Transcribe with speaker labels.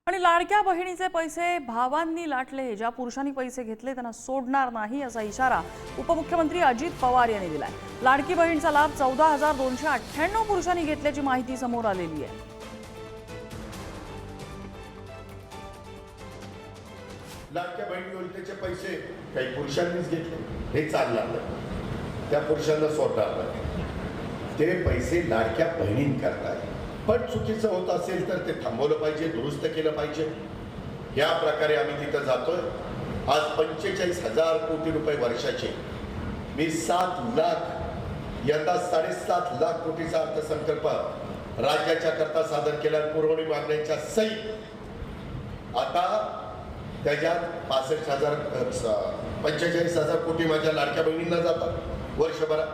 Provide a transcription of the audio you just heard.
Speaker 1: आणि लाडक्या बहिणीचे पैसे भावांनी लाटले, ज्या पुरुषांनी पैसे घेतले त्यांना सोडणार नाही असा इशारा उपमुख्यमंत्री अजित पवार यांनी दिलाय। लाडकी बहीणचा लाभ 14,298 पुरुषांनी घेतल्याची माहिती समोर आलेली आहे।
Speaker 2: लाडक्या बहीण योजनेचे पैसे काही पुरुषांनीच घेतले, हे चालणार नाही, त्या पुरुषांना सोडणार नाही। ते पैसे लाडक्या बहिणींकरता पण चुकीचं होत असेल तर ते थांबवलं पाहिजे, दुरुस्त केलं पाहिजे। या प्रकारे आम्ही तिथं जातोय। आज 45,000 कोटी रुपये वर्षाचे, मी 7 लाख, यंदा 7.5 लाख कोटीचा अर्थसंकल्प राज्याच्या करता सादर केला, पुरवणी मागण्यांच्या सहित। आता त्याच्यात 45,000 कोटी माझ्या लाडक्या बहिणींना जातात वर्षभरात।